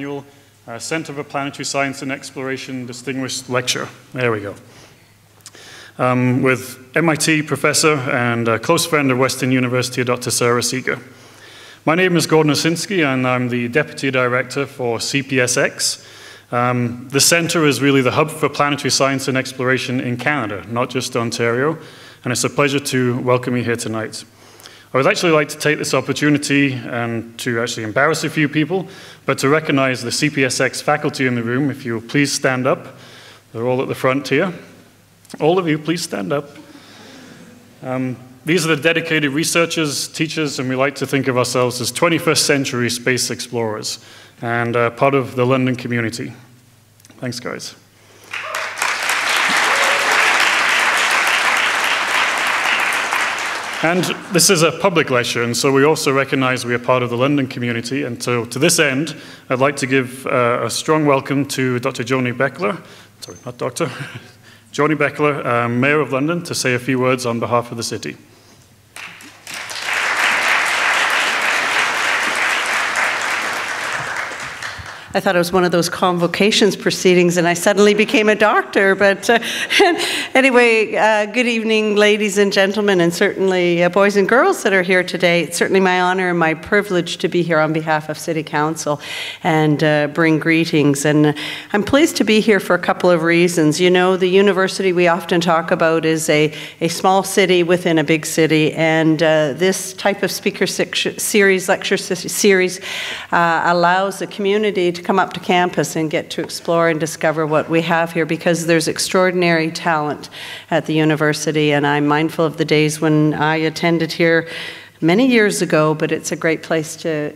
annual Center for Planetary Science and Exploration Distinguished Lecture. There we go. With MIT professor and a close friend of Western University, Dr. Sara Seager. My name is Gordon Osinski, and I'm the Deputy Director for CPSX. The center is really the hub for planetary science and exploration in Canada, not just Ontario, and it's a pleasure to welcome you here tonight. I would actually like to take this opportunity and to actually embarrass a few people, but to recognize the CPSX faculty in the room. If you'll please stand up. They're all at the front here. All of you, please stand up. These are the dedicated researchers, teachers, and we like to think of ourselves as 21st century space explorers and part of the London community. Thanks, guys. And this is a public lecture, and so we also recognize we are part of the London community. And so to this end, I'd like to give a strong welcome to Dr. Joni Baechler, sorry, not doctor, Joni Baechler, Mayor of London, to say a few words on behalf of the city. I thought it was one of those convocations proceedings and I suddenly became a doctor. But anyway, good evening, ladies and gentlemen, and certainly boys and girls that are here today. It's certainly my honor and my privilege to be here on behalf of City Council and bring greetings. And I'm pleased to be here for a couple of reasons. You know, the university we often talk about is a small city within a big city, and this type of lecture series allows the community to come up to campus and get to explore and discover what we have here, because there's extraordinary talent at the university, and I'm mindful of the days when I attended here many years ago, but it's a great place to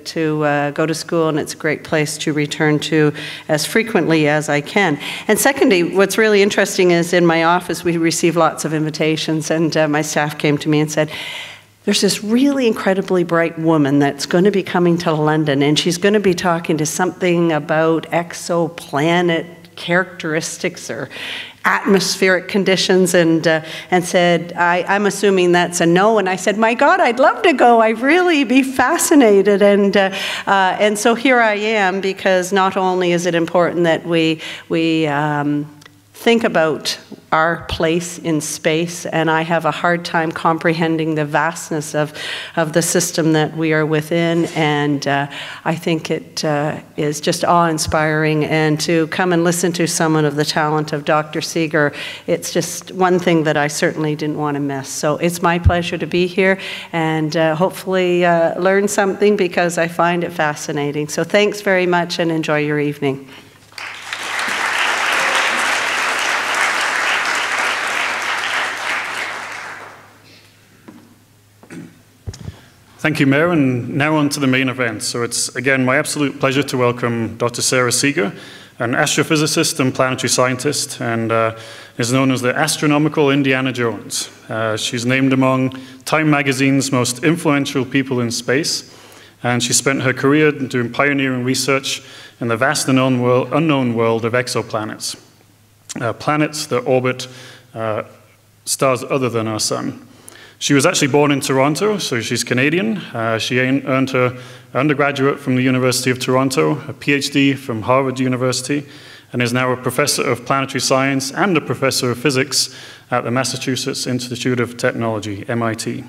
go to school, and it's a great place to return to as frequently as I can. And secondly, what's really interesting is in my office we receive lots of invitations, and my staff came to me and said, there's this really incredibly bright woman that's going to be coming to London, and she's going to be talking to something about exoplanet characteristics or atmospheric conditions, and said, I'm assuming that's a no. And I said, my God, I'd love to go. I'd really be fascinated. And so here I am, because not only is it important that we think about our place in space, and I have a hard time comprehending the vastness of the system that we are within, and I think it is just awe-inspiring. And to come and listen to someone of the talent of Dr. Seager, it's just one thing that I certainly didn't want to miss. So it's my pleasure to be here and hopefully learn something, because I find it fascinating. So thanks very much and enjoy your evening. Thank you, Mayor, and now on to the main event. So it's, again, my absolute pleasure to welcome Dr. Sara Seager, an astrophysicist and planetary scientist, and is known as the astronomical Indiana Jones. She's named among Time magazine's most influential people in space, and she spent her career doing pioneering research in the vast and unknown world of exoplanets, planets that orbit stars other than our sun. She was actually born in Toronto, so she's Canadian. She earned her undergraduate from the University of Toronto, a PhD from Harvard University, and is now a professor of planetary science and a professor of physics at the Massachusetts Institute of Technology, MIT.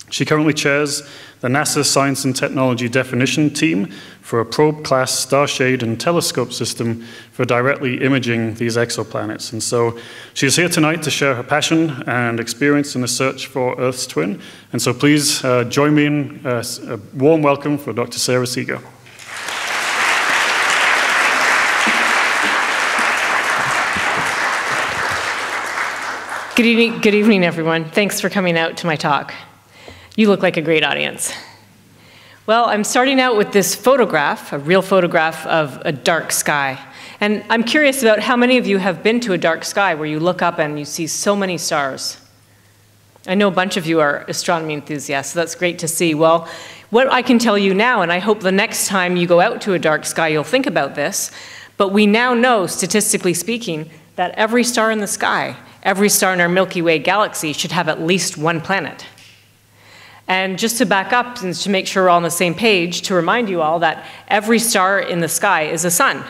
She currently chairs the NASA Science and Technology Definition Team for a probe-class starshade and telescope system for directly imaging these exoplanets. And so she's here tonight to share her passion and experience in the search for Earth's twin. And so please join me in a warm welcome for Dr. Sara Seager. Good evening, everyone. Thanks for coming out to my talk. You look like a great audience. Well, I'm starting out with this photograph, a real photograph of a dark sky. And I'm curious about how many of you have been to a dark sky where you look up and you see so many stars. I know a bunch of you are astronomy enthusiasts, so that's great to see. Well, what I can tell you now, and I hope the next time you go out to a dark sky you'll think about this, but we now know, statistically speaking, that every star in the sky, every star in our Milky Way galaxy should have at least one planet. And just to back up and to make sure we're all on the same page, to remind you all that every star in the sky is a sun.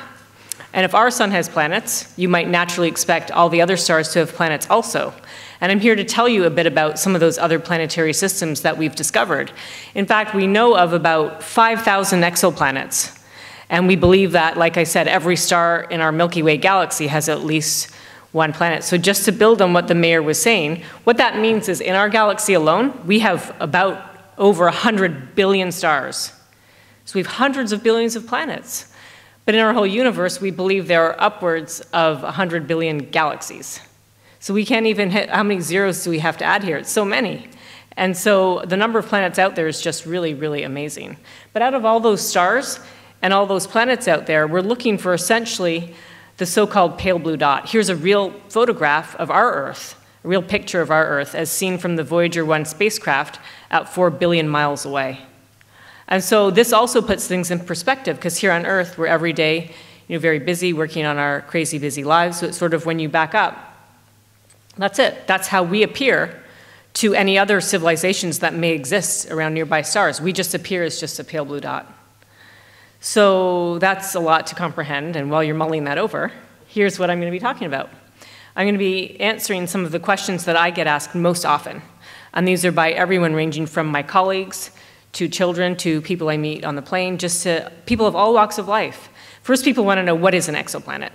And if our sun has planets, you might naturally expect all the other stars to have planets also. And I'm here to tell you a bit about some of those other planetary systems that we've discovered. In fact, we know of about 5,000 exoplanets. And we believe that, like I said, every star in our Milky Way galaxy has at least one planet. So just to build on what the mayor was saying, what that means is in our galaxy alone, we have about over 100 billion stars. So we have hundreds of billions of planets. But in our whole universe, we believe there are upwards of 100 billion galaxies. So we can't even hit, how many zeros do we have to add here? It's so many. And so the number of planets out there is just really, really amazing. But out of all those stars and all those planets out there, we're looking for essentially the so-called pale blue dot. Here's a real photograph of our Earth, a real picture of our Earth as seen from the Voyager 1 spacecraft at 4 billion miles away. And so this also puts things in perspective, because here on Earth, we're every day, very busy, working on our crazy busy lives. So it's sort of when you back up, that's it. That's how we appear to any other civilizations that may exist around nearby stars. We just appear as just a pale blue dot. So that's a lot to comprehend, and while you're mulling that over, here's what I'm going to be talking about. I'm going to be answering some of the questions that I get asked most often, and these are by everyone ranging from my colleagues to children to people I meet on the plane, just to people of all walks of life. First, people want to know what is an exoplanet,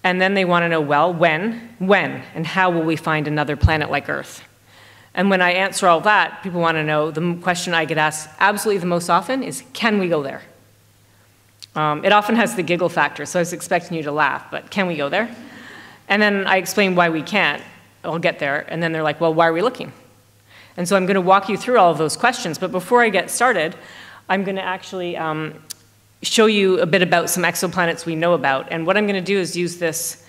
and then they want to know, well, when, and how will we find another planet like Earth? And when I answer all that, people want to know, the question I get asked absolutely the most often is, can we go there? It often has the giggle factor, so I was expecting you to laugh, but can we go there? And then I explain why we can't. I'll get there, and then they're like, well, why are we looking? And so I'm going to walk you through all of those questions, but before I get started, I'm going to actually show you a bit about some exoplanets we know about. And what I'm going to do is use this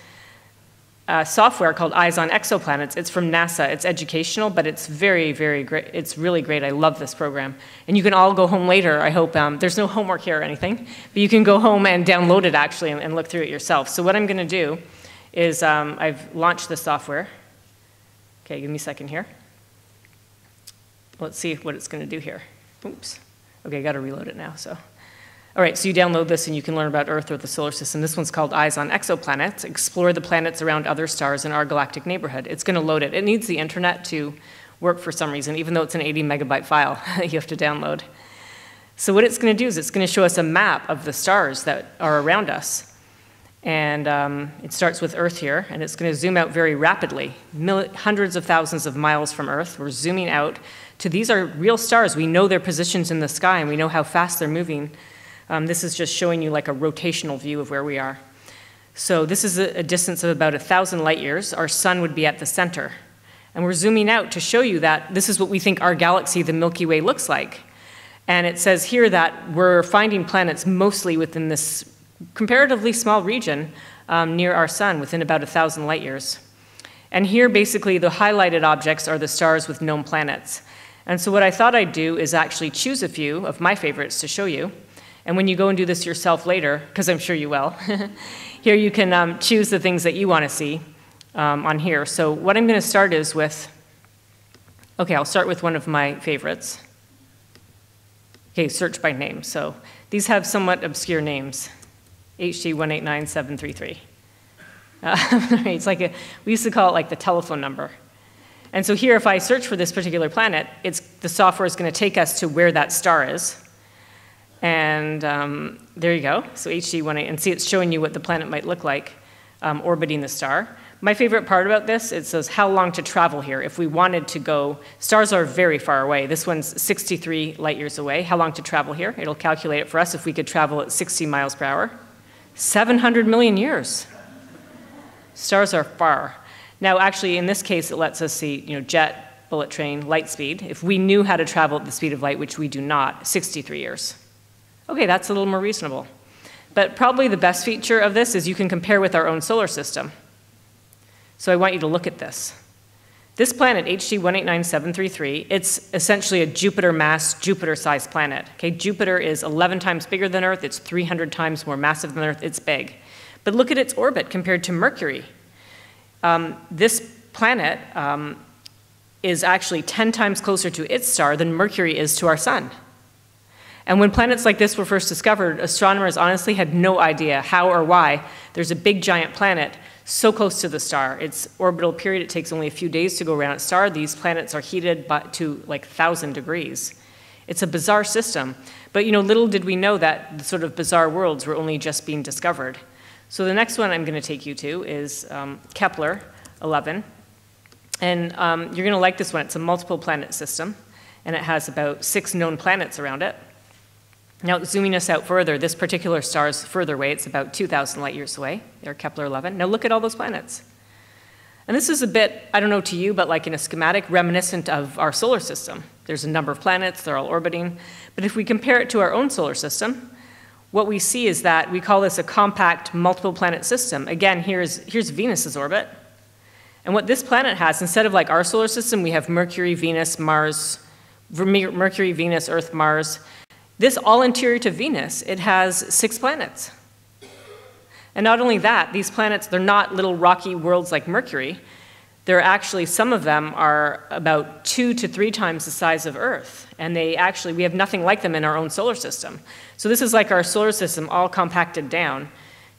software called Eyes on Exoplanets. It's from NASA. It's educational, but it's very, very great. It's really great. I love this program. And you can all go home later, I hope. There's no homework here or anything, but you can go home and download it, actually, and look through it yourself. So what I'm going to do is I've launched the software. Okay, give me a second here. Let's see what it's going to do here. Oops. Okay, I got to reload it now. So. All right, so you download this and you can learn about Earth or the solar system. This one's called Eyes on Exoplanets, explore the planets around other stars in our galactic neighborhood. It's going to load it. It needs the internet to work for some reason, even though it's an 80 megabyte file you have to download. So what it's going to do is it's going to show us a map of the stars that are around us. And it starts with Earth here, and it's going to zoom out very rapidly, hundreds of thousands of miles from Earth. We're zooming out to these are real stars. We know their positions in the sky, and we know how fast they're moving. This is just showing you like a rotational view of where we are. So this is a distance of about 1,000 light years. Our sun would be at the center. And we're zooming out to show you that this is what we think our galaxy, the Milky Way, looks like. And it says here that we're finding planets mostly within this comparatively small region near our sun, within about 1,000 light years. And here, basically, the highlighted objects are the stars with known planets. And so what I thought I'd do is actually choose a few of my favorites to show you. And when you go and do this yourself later, because I'm sure you will, here you can choose the things that you want to see on here. So what I'm going to start is with, okay, I'll start with one of my favorites. Okay, search by name. So these have somewhat obscure names. HD 189733. It's like we used to call it like the telephone number. And so here, if I search for this particular planet, the software is going to take us to where that star is. And there you go. So HD 18, and see, it's showing you what the planet might look like orbiting the star. My favorite part about this, it says how long to travel here. If we wanted to go, stars are very far away. This one's 63 light years away. How long to travel here? It'll calculate it for us if we could travel at 60 miles per hour. 700 million years. Stars are far. Now, actually, in this case, it lets us see, jet, bullet train, light speed. If we knew how to travel at the speed of light, which we do not, 63 years. Okay, that's a little more reasonable. But probably the best feature of this is you can compare with our own solar system. So I want you to look at this. This planet, HD 189733, it's essentially a Jupiter-mass, Jupiter-sized planet. Okay, Jupiter is 11 times bigger than Earth. It's 300 times more massive than Earth. It's big. But look at its orbit compared to Mercury. This planet is actually 10 times closer to its star than Mercury is to our sun. And when planets like this were first discovered, astronomers honestly had no idea how or why there's a big giant planet so close to the star. Its orbital period, it takes only a few days to go around its star. These planets are heated to like 1,000 degrees. It's a bizarre system. But little did we know that the sort of bizarre worlds were only just being discovered. So the next one I'm going to take you to is Kepler 11. And you're going to like this one. It's a multiple planet system, and it has about 6 known planets around it. Now, zooming us out further, this particular star is further away. It's about 2,000 light years away. There, Kepler 11. Now look at all those planets. And this is a bit, I don't know to you, but like in a schematic, reminiscent of our solar system. There's a number of planets, they're all orbiting. But if we compare it to our own solar system, what we see is that we call this a compact multiple planet system. Again, here's Venus's orbit. And what this planet has, instead of like our solar system, we have Mercury, Venus, Mars, Earth, Mars. This all interior to Venus, it has 6 planets. And not only that, these planets, they're not little rocky worlds like Mercury. They're actually, some of them are about 2 to 3 times the size of Earth. And we have nothing like them in our own solar system. So this is like our solar system all compacted down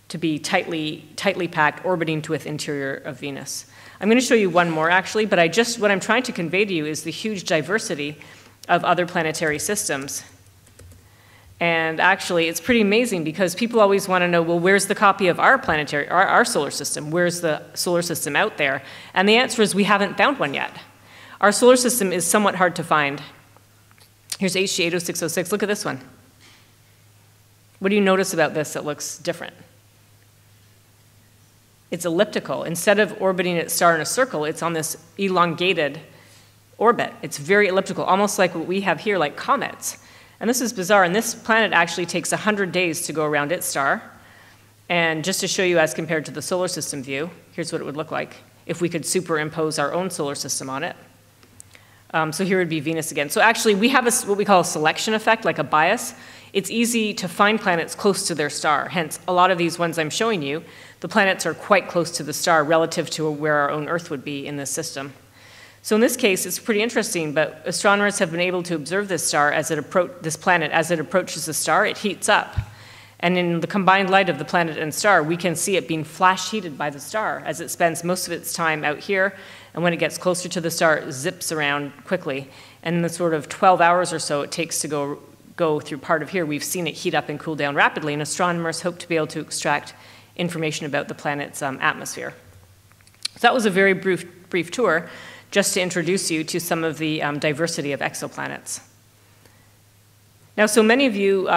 to be tightly packed, orbiting to the interior of Venus. I'm going to show you one more actually, but what I'm trying to convey to you is the huge diversity of other planetary systems. And actually, it's pretty amazing because people always want to know, well, where's the copy of our solar system? Where's the solar system out there? And the answer is we haven't found one yet. Our solar system is somewhat hard to find. Here's HG 80606. Look at this one. What do you notice about this that looks different? It's elliptical. Instead of orbiting its star in a circle, it's on this elongated orbit. It's very elliptical, almost like what we have here, like comets. And this is bizarre, and this planet actually takes 100 days to go around its star. And just to show you as compared to the solar system view, here's what it would look like if we could superimpose our own solar system on it. So here would be Venus again. So actually, we have what we call a selection effect, like a bias. It's easy to find planets close to their star. Hence, a lot of these ones I'm showing you, the planets are quite close to the star relative to where our own Earth would be in this system. So in this case, it's pretty interesting, but astronomers have been able to observe this planet as it approaches the star. It heats up. And in the combined light of the planet and star, we can see it being flash heated by the star as it spends most of its time out here. And when it gets closer to the star, it zips around quickly. And in the sort of 12 hours or so it takes to go through part of here, we've seen it heat up and cool down rapidly. And astronomers hope to be able to extract information about the planet's atmosphere. So that was a very brief tour, just to introduce you to some of the diversity of exoplanets. Now, so many of you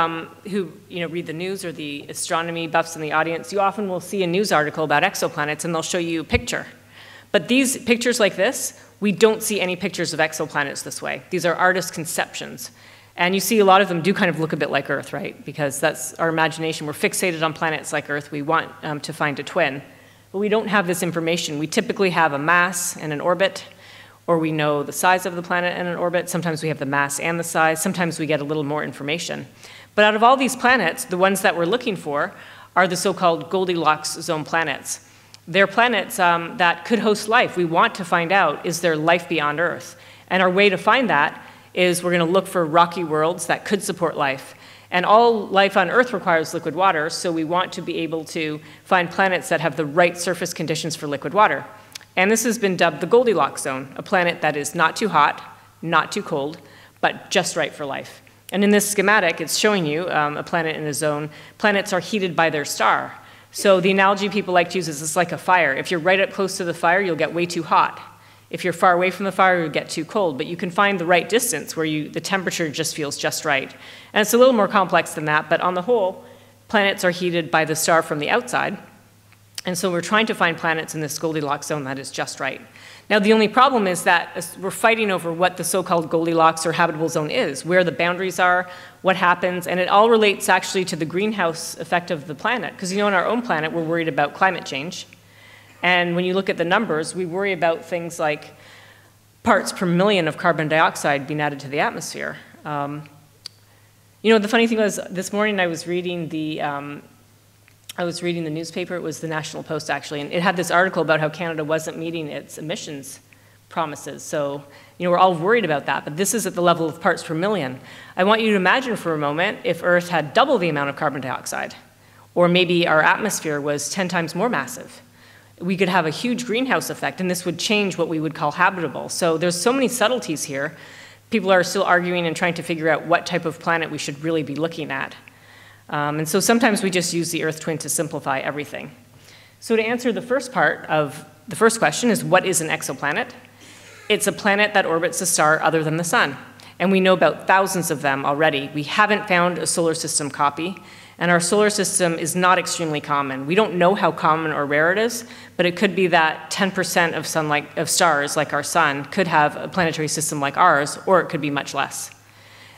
who read the news or the astronomy buffs in the audience, you often will see a news article about exoplanets and they'll show you a picture. But these pictures like this, we don't see any pictures of exoplanets this way. These are artist conceptions. And you see a lot of them do kind of look a bit like Earth, right? Because that's our imagination. We're fixated on planets like Earth. We want to find a twin. But we don't have this information. We typically have a mass and an orbit, or we know the size of the planet and an orbit. Sometimes we have the mass and the size. Sometimes we get a little more information. But out of all these planets, the ones that we're looking for are the so-called Goldilocks zone planets. They're planets that could host life. We want to find out, is there life beyond Earth? And our way to find that is we're going to look for rocky worlds that could support life. And all life on Earth requires liquid water, so we want to be able to find planets that have the right surface conditions for liquid water. And this has been dubbed the Goldilocks zone, a planet that is not too hot, not too cold, but just right for life. And in this schematic, it's showing you a planet in a zone. Planets are heated by their star. So the analogy people like to use is it's like a fire. If you're right up close to the fire, you'll get way too hot. If you're far away from the fire, you'll get too cold. But you can find the right distance where the temperature just feels just right. And it's a little more complex than that, but on the whole, planets are heated by the star from the outside. And so we're trying to find planets in this Goldilocks zone that is just right. Now, the only problem is that we're fighting over what the so-called Goldilocks or habitable zone is, where the boundaries are, what happens, and it all relates actually to the greenhouse effect of the planet. Because on our own planet, we're worried about climate change. And when you look at the numbers, we worry about things like parts per million of carbon dioxide being added to the atmosphere. The funny thing was, this morning I was reading the newspaper. It was the National Post, actually, and it had this article about how Canada wasn't meeting its emissions promises. So, we're all worried about that, but this is at the level of parts per million. I want you to imagine for a moment if Earth had double the amount of carbon dioxide, or maybe our atmosphere was 10 times more massive. We could have a huge greenhouse effect, and this would change what we would call habitable. So there's so many subtleties here. People are still arguing and trying to figure out what type of planet we should really be looking at. And so sometimes we just use the Earth twin to simplify everything. So to answer the first part of the first question is, what is an exoplanet? It's a planet that orbits a star other than the sun. And we know about thousands of them already. We haven't found a solar system copy. And our solar system is not extremely common. We don't know how common or rare it is, but it could be that 10% of stars, like our sun, could have a planetary system like ours, or it could be much less.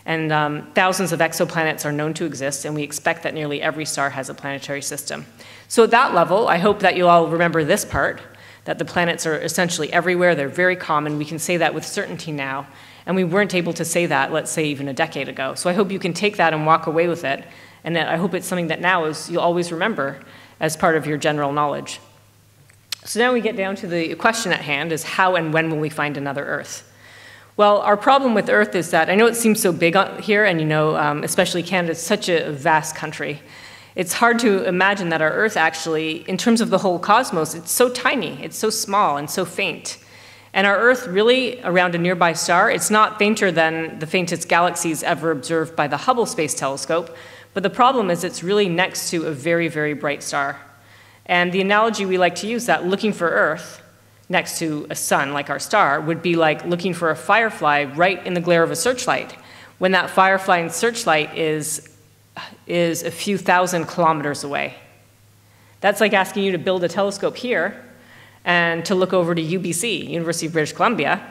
And thousands of exoplanets are known to exist, and we expect that nearly every star has a planetary system. So at that level, I hope that you'll all remember this part, that the planets are essentially everywhere. They're very common. We can say that with certainty now, and we weren't able to say that, let's say, even a decade ago. So I hope you can take that and walk away with it. And I hope it's something that now you'll always remember as part of your general knowledge. So now we get down to the question at hand, is how and when will we find another Earth? Well, our problem with Earth is that, I know it seems so big here, and especially Canada is such a vast country. It's hard to imagine that our Earth actually, in terms of the whole cosmos, it's so tiny, it's so small and so faint. And our Earth really, around a nearby star, it's not fainter than the faintest galaxies ever observed by the Hubble Space Telescope. But the problem is it's really next to a very, very bright star. And the analogy we like to use, that looking for Earth next to a sun, like our star, would be like looking for a firefly right in the glare of a searchlight, when that firefly and searchlight is a few thousand kilometers away. That's like asking you to build a telescope here and to look over to UBC, University of British Columbia.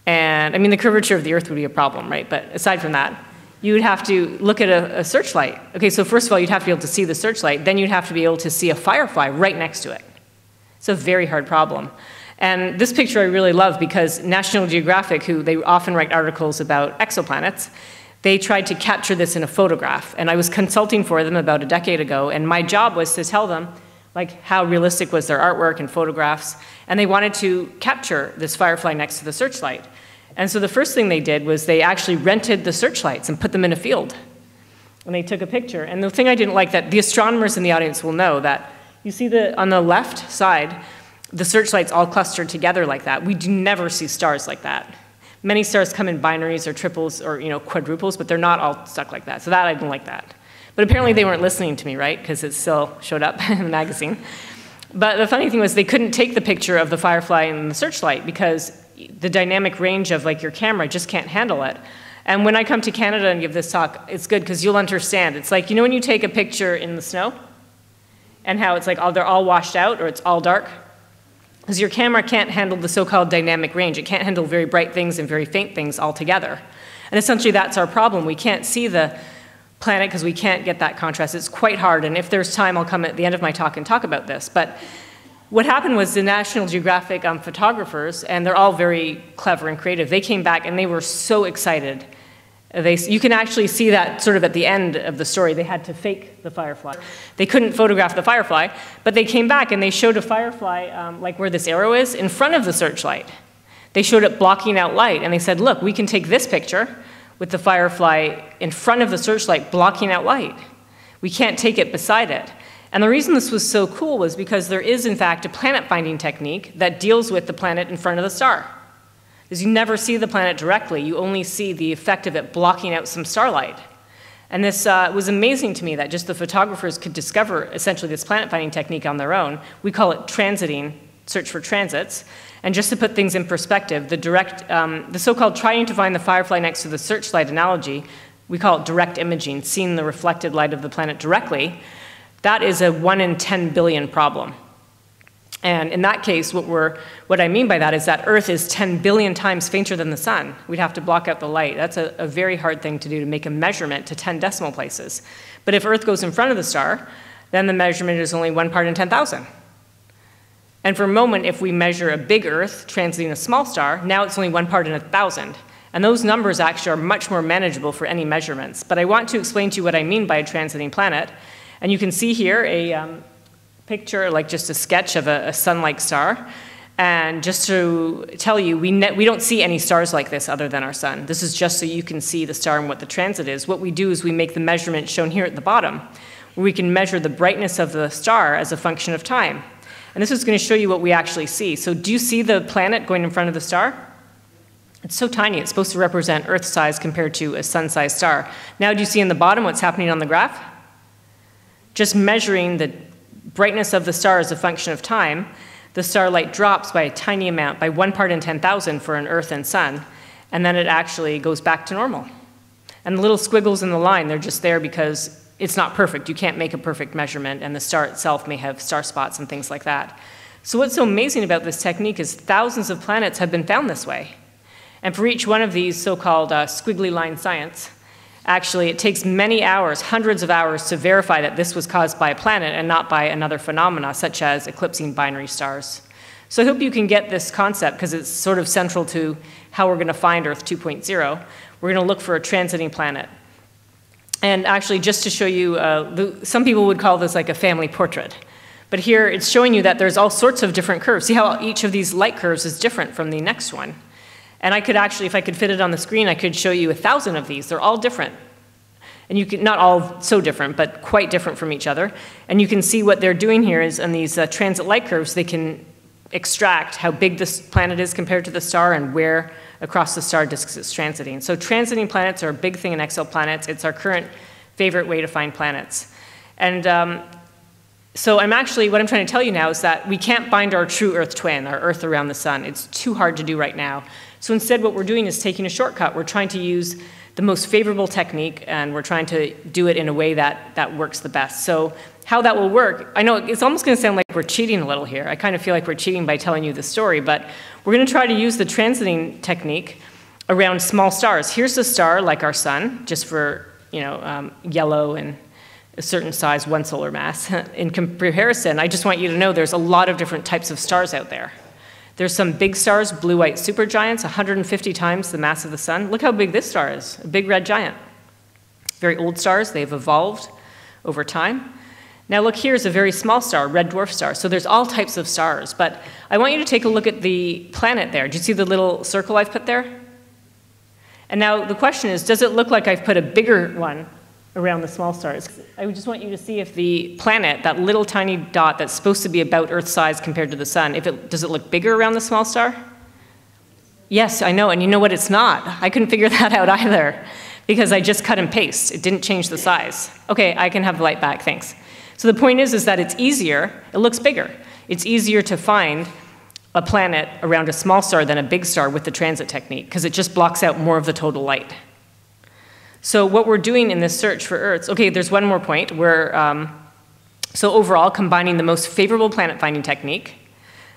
And I mean, the curvature of the Earth would be a problem, right? But aside from that, you would have to look at a searchlight. Okay, so first of all, you'd have to be able to see the searchlight. Then you'd have to be able to see a firefly right next to it. It's a very hard problem. And this picture I really love because National Geographic, who they often write articles about exoplanets, they tried to capture this in a photograph. And I was consulting for them about a decade ago, and my job was to tell them like how realistic was their artwork and photographs. And they wanted to capture this firefly next to the searchlight. And so the first thing they did was they actually rented the searchlights and put them in a field. And they took a picture. And the thing I didn't like, that the astronomers in the audience will know, that you see on the left side, the searchlights all clustered together like that. We do never see stars like that. Many stars come in binaries or triples or quadruples, but they're not all stuck like that. So that I didn't like that. But apparently they weren't listening to me, right? Because it still showed up in the magazine. But the funny thing was they couldn't take the picture of the firefly and the searchlight because the dynamic range of like your camera just can't handle it. And when I come to Canada and give this talk, it's good because you'll understand. It's like, when you take a picture in the snow and how it's like they're all washed out or it's all dark? Because your camera can't handle the so-called dynamic range. It can't handle very bright things and very faint things all together. And essentially that's our problem. We can't see the planet because we can't get that contrast. It's quite hard. And if there's time, I'll come at the end of my talk and talk about this. But what happened was the National Geographic photographers, and they're all very clever and creative, they came back and they were so excited. You can actually see that sort of at the end of the story. They had to fake the firefly. They couldn't photograph the firefly, but they came back and they showed a firefly, like where this arrow is, in front of the searchlight. They showed it blocking out light, and they said, look, we can take this picture with the firefly in front of the searchlight blocking out light. We can't take it beside it. And the reason this was so cool was because there is, in fact, a planet finding technique that deals with the planet in front of the star. Because you never see the planet directly, you only see the effect of it blocking out some starlight. And this was amazing to me that just the photographers could discover essentially this planet finding technique on their own. We call it transiting, search for transits. And just to put things in perspective, the so-called trying to find the firefly next to the searchlight analogy, we call it direct imaging, seeing the reflected light of the planet directly. That is a 1 in 10 billion problem. And in that case, what I mean by that is that Earth is 10 billion times fainter than the sun. We'd have to block out the light. That's a very hard thing to do, to make a measurement to 10 decimal places. But if Earth goes in front of the star, then the measurement is only 1 part in 10,000. And for a moment, if we measure a big Earth transiting a small star, now it's only 1 part in 1,000. And those numbers actually are much more manageable for any measurements. But I want to explain to you what I mean by a transiting planet. And you can see here a picture, like just a sketch of a sun-like star. And just to tell you, we don't see any stars like this other than our sun. This is just so you can see the star and what the transit is. What we do is we make the measurement shown here at the bottom, where we can measure the brightness of the star as a function of time. And this is going to show you what we actually see. So do you see the planet going in front of the star? It's so tiny, it's supposed to represent Earth size compared to a sun-sized star. Now do you see in the bottom what's happening on the graph? Just measuring the brightness of the star as a function of time, the starlight drops by a tiny amount, by 1 part in 10,000 for an Earth and sun, and then it actually goes back to normal. And the little squiggles in the line, they're just there because it's not perfect. You can't make a perfect measurement, and the star itself may have star spots and things like that. So what's so amazing about this technique is thousands of planets have been found this way. And for each one of these so-called squiggly line science, actually, it takes many hours, hundreds of hours, to verify that this was caused by a planet and not by another phenomena, such as eclipsing binary stars. So I hope you can get this concept, because it's sort of central to how we're going to find Earth 2.0. We're going to look for a transiting planet. And actually, just to show you, some people would call this like a family portrait. But here, it's showing you that there's all sorts of different curves. See how each of these light curves is different from the next one? And I could actually, if I could fit it on the screen, I could show you 1,000 of these. They're all different. And you can, not all so different, but quite different from each other. And you can see what they're doing here is on these transit light curves, they can extract how big this planet is compared to the star and where across the star disk it's transiting. So transiting planets are a big thing in exoplanets. It's our current favorite way to find planets. And so what I'm trying to tell you now is that we can't find our true Earth twin, our Earth around the sun. It's too hard to do right now. So instead what we're doing is taking a shortcut. We're trying to use the most favorable technique, and we're trying to do it in a way that works the best. So how that will work, I know it's almost going to sound like we're cheating a little here. I kind of feel like we're cheating by telling you the story, but we're going to try to use the transiting technique around small stars. Here's a star like our sun, just for yellow and a certain size, 1 solar mass. In comparison, I just want you to know there's a lot of different types of stars out there. There's some big stars, blue-white supergiants, 150 times the mass of the sun. Look how big this star is, a big red giant. Very old stars, they've evolved over time. Now look, here's a very small star, red dwarf star. So there's all types of stars, but I want you to take a look at the planet there. Do you see the little circle I've put there? And now the question is, does it look like I've put a bigger one around the small stars? I just want you to see if the planet, that little tiny dot that's supposed to be about Earth size compared to the sun, does it look bigger around the small star? Yes, I know, and you know what, it's not. I couldn't figure that out either, because I just cut and paste. It didn't change the size. Okay, I can have the light back, thanks. So the point is that it's easier, it looks bigger. It's easier to find a planet around a small star than a big star with the transit technique, because it just blocks out more of the total light. So what we're doing in this search for Earths, okay, there's one more point. So overall, combining the most favorable planet finding technique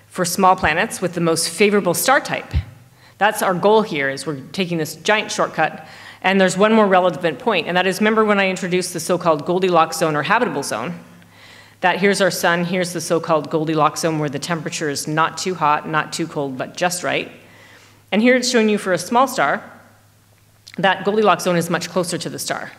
for small planets with the most favorable star type. That's our goal here, is we're taking this giant shortcut. And there's one more relevant point, and that is, remember when I introduced the so-called Goldilocks zone or habitable zone? That here's our sun, here's the so-called Goldilocks zone where the temperature is not too hot, not too cold, but just right. And here it's showing you for a small star, that Goldilocks zone is much closer to the star.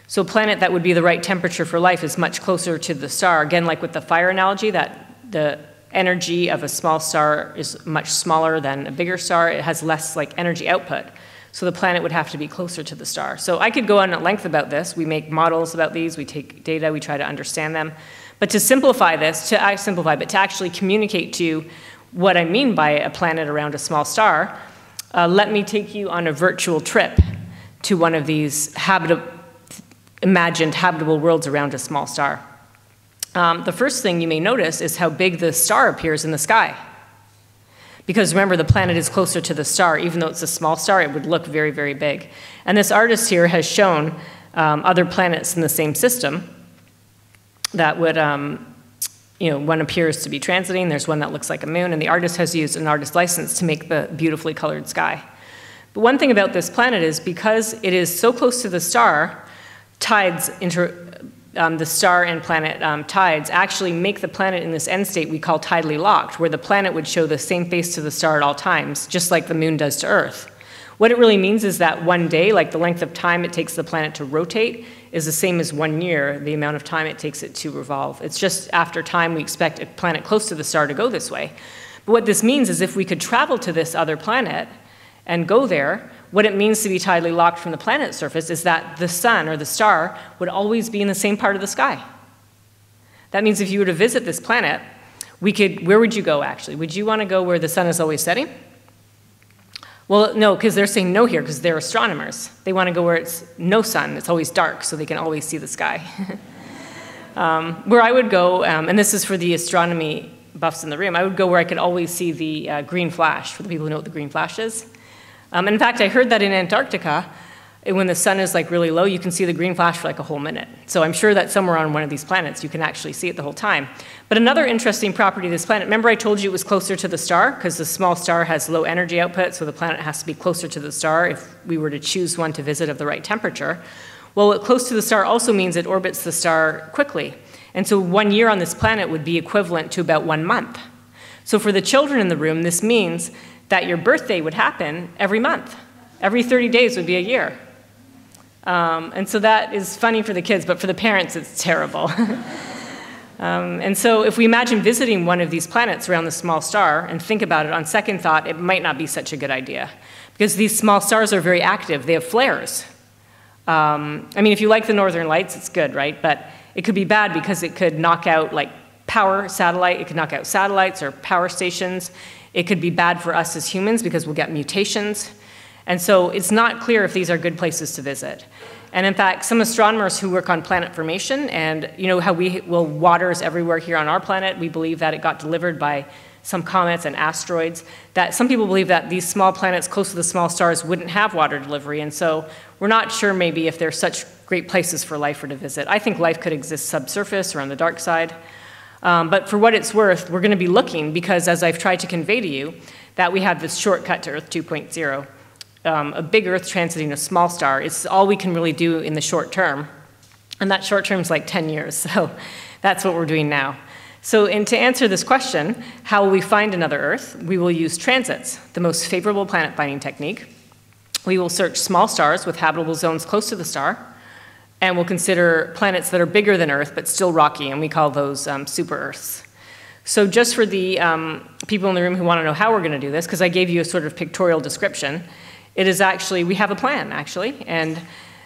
So a planet that would be the right temperature for life is much closer to the star. Again, like with the fire analogy, that the energy of a small star is much smaller than a bigger star. It has less energy output. So the planet would have to be closer to the star. So I could go on at length about this. We make models about these. We take data. We try to understand them. But to simplify this, to actually communicate to you what I mean by a planet around a small star, let me take you on a virtual trip to one of these imagined habitable worlds around a small star. The first thing you may notice is how big the star appears in the sky. Because remember, the planet is closer to the star. Even though it's a small star, it would look very, very big. And this artist here has shown other planets in the same system that would, one appears to be transiting. There's one that looks like a moon, and the artist has used an artist license to make the beautifully colored sky. But one thing about this planet is because it is so close to the star, tides the star and planet tides actually make the planet in this end state we call tidally locked, where the planet would show the same face to the star at all times, just like the moon does to Earth. What it really means is that one day, like the length of time it takes the planet to rotate, is the same as 1 year, the amount of time it takes it to revolve. It's just after time we expect a planet close to the star to go this way. But what this means is if we could travel to this other planet and go there, what it means to be tidally locked from the planet's surface is that the sun or the star would always be in the same part of the sky. That means if you were to visit this planet, where would you go actually? Would you want to go where the sun is always setting? Well, no, because they're saying no here because they're astronomers. They want to go where it's no sun, it's always dark, so they can always see the sky. Where I would go, and this is for the astronomy buffs in the room, I would go where I could always see the green flash, for the people who know what the green flash is. In fact, I heard that in Antarctica, when the sun is like really low, you can see the green flash for like a whole minute. So I'm sure that somewhere on one of these planets, you can actually see it the whole time. But another interesting property of this planet, remember I told you it was closer to the star, because the small star has low energy output, so the planet has to be closer to the star if we were to choose one to visit of the right temperature. Well, close to the star also means it orbits the star quickly. And so 1 year on this planet would be equivalent to about 1 month. So for the children in the room, this means that your birthday would happen every month. Every 30 days would be a year. And so that is funny for the kids, but for the parents, it's terrible. And so if we imagine visiting one of these planets around the small star and think about it on second thought, it might not be such a good idea. Because these small stars are very active. They have flares. I mean, if you like the northern lights, it's good, right? But it could be bad because it could knock out like power satellite. It could knock out satellites or power stations. It could be bad for us as humans because we'll get mutations. And so it's not clear if these are good places to visit. And in fact, some astronomers who work on planet formation, and you know how water is everywhere here on our planet, we believe that it got delivered by some comets and asteroids, that some people believe that these small planets close to the small stars wouldn't have water delivery. And so we're not sure maybe if they're such great places for life to visit. I think life could exist subsurface or on the dark side. But for what it's worth, we're going to be looking because, as I've tried to convey to you, that we have this shortcut to Earth 2.0. A big Earth transiting a small star. It's all we can really do in the short term. And that short term is like 10 years. So that's what we're doing now. So to answer this question, how will we find another Earth? We will use transits, the most favorable planet finding technique. We will search small stars with habitable zones close to the star. And we'll consider planets that are bigger than Earth but still rocky, and we call those super Earths. So just for the people in the room who want to know how we're going to do this, because I gave you a sort of pictorial description, it is actually, we have a plan actually, and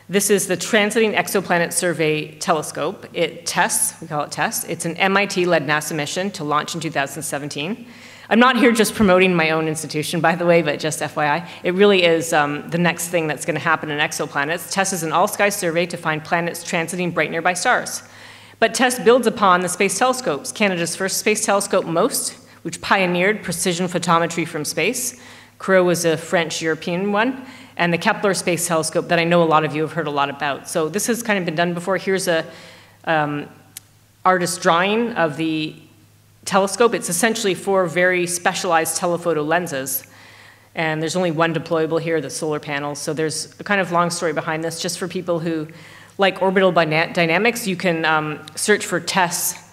this is the Transiting Exoplanet Survey Telescope. It tests, we call it TESS. It's an MIT-led NASA mission to launch in 2017. I'm not here just promoting my own institution, by the way, but just FYI. It really is the next thing that's going to happen in exoplanets. TESS is an all-sky survey to find planets transiting bright nearby stars. But TESS builds upon the space telescopes, Canada's first space telescope, MOST, which pioneered precision photometry from space. CRO was a French-European one, and the Kepler Space Telescope that I know a lot of you have heard a lot about. So this has kind of been done before. Here's a artist drawing of the telescope. It's essentially 4 very specialized telephoto lenses, and there's only one deployable here, the solar panels. So there's a kind of long story behind this. Just for people who like orbital dynamics, you can search for TESS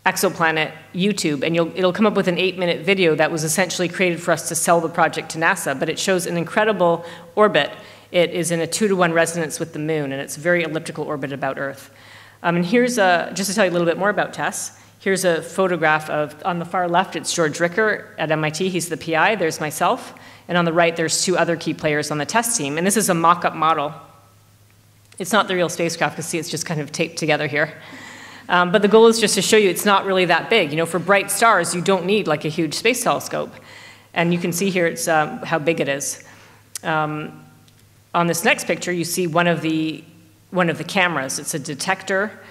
exoplanet YouTube, and it'll come up with an 8-minute video that was essentially created for us to sell the project to NASA, but it shows an incredible orbit. It is in a 2-to-1 resonance with the moon, and it's a very elliptical orbit about Earth. And here's just to tell you a little bit more about TESS, here's a photograph of, on the far left, it's George Ricker at MIT, he's the PI, there's myself, and on the right, there's 2 other key players on the TESS team, and this is a mock-up model. It's not the real spacecraft, because see, it's just kind of taped together here. But the goal is just to show you it's not really that big. You know, for bright stars, you don't need like a huge space telescope. And you can see here it's how big it is. On this next picture, you see one of the cameras. It's a detector.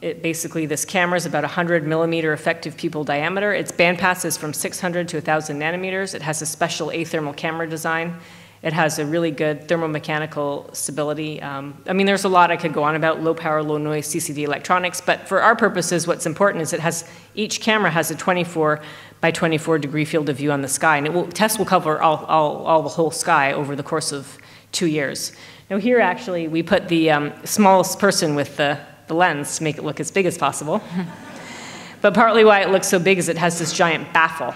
Basically, this camera is about 100 millimeter effective pupil diameter. Its bandpass is from 600 to 1,000 nanometers. It has a special athermal camera design. It has a really good thermomechanical stability. I mean, there's a lot I could go on about, low power, low noise CCD electronics, but for our purposes, what's important is each camera has a 24 by 24 degree field of view on the sky, and TESS will cover all the whole sky over the course of 2 years. Now here, actually, we put the smallest person with the lens to make it look as big as possible. But partly why it looks so big is it has this giant baffle